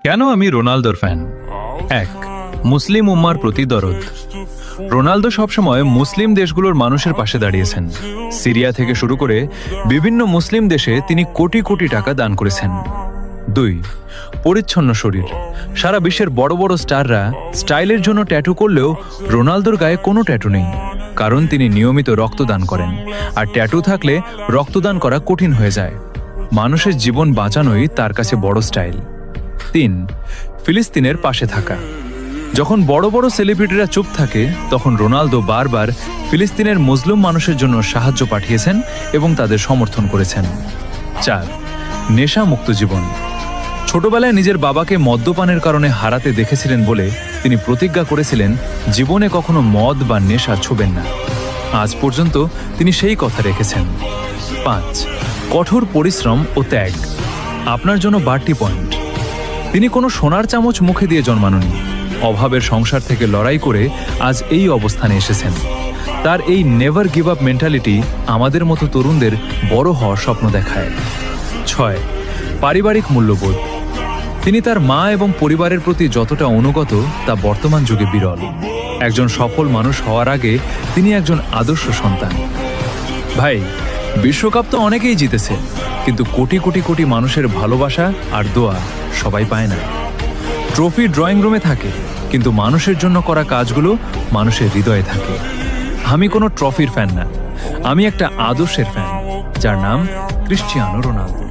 কেন আমি রোনালদোর ফ্যান? এক, মুসলিম উম্মার প্রতি দরদ। রোনালদো সবসময় মুসলিম দেশগুলোর মানুষের পাশে দাঁড়িয়েছেন। সিরিয়া থেকে শুরু করে বিভিন্ন মুসলিম দেশে তিনি কোটি কোটি টাকা দান করেছেন। 2, পরিচ্ছন্ন শরীর। সারা বিশ্বের বড় বড় স্টাররা স্টাইলের জন্য ট্যাটু করলেও রোনালদোর গায়ে কোনো ট্যাটু নেই, কারণ তিনি নিয়মিত রক্তদান করেন, আর ট্যাটু থাকলে রক্তদান করা কঠিন হয়ে যায়। মানুষের জীবন বাঁচানোই তার কাছে বড় স্টাইল। 3, ফিলিস্তিনের পাশে থাকা। যখন বড় বড় সেলিব্রিটিরা চুপ থাকে, তখন রোনালদো বারবার ফিলিস্তিনের মুসলিম মানুষের জন্য সাহায্য পাঠিয়েছেন এবং তাদের সমর্থন করেছেন। 4, নেশা মুক্ত জীবন। ছোটবেলায় নিজের বাবাকে মদ্যপানের কারণে হারাতে দেখেছিলেন বলে তিনি প্রতিজ্ঞা করেছিলেন জীবনে কখনো মদ বা নেশা ছোবেন না। আজ পর্যন্ত তিনি সেই কথা রেখেছেন। 5, কঠোর পরিশ্রম ও ত্যাগ। আপনার জন্য বাড়তি পয়েন্ট। তিনি কোনো সোনার চামচ মুখে দিয়ে জন্মাননি। অভাবের সংসার থেকে লড়াই করে আজ এই অবস্থানে এসেছেন। তার এই নেভার গিভ আপ মেন্টালিটি আমাদের মতো তরুণদের বড় হওয়ার স্বপ্ন দেখায়। 6, পারিবারিক মূল্যবোধ। তিনি তার মা এবং পরিবারের প্রতি যতটা অনুগত তা বর্তমান যুগে বিরল। একজন সফল মানুষ হওয়ার আগে তিনি একজন আদর্শ সন্তান। ভাই, বিশ্বকাপ তো অনেকেই জিতেছে, কিন্তু কোটি কোটি কোটি মানুষের ভালোবাসা আর দোয়া সবাই পায় না। ট্রফি ড্রয়িং রুমে থাকে, কিন্তু মানুষের জন্য করা কাজগুলো মানুষের হৃদয়ে থাকে। আমি কোনো ট্রফির ফ্যান না, আমি একটা আদর্শের ফ্যান, যার নাম ক্রিশ্চিয়ানো রোনালদো।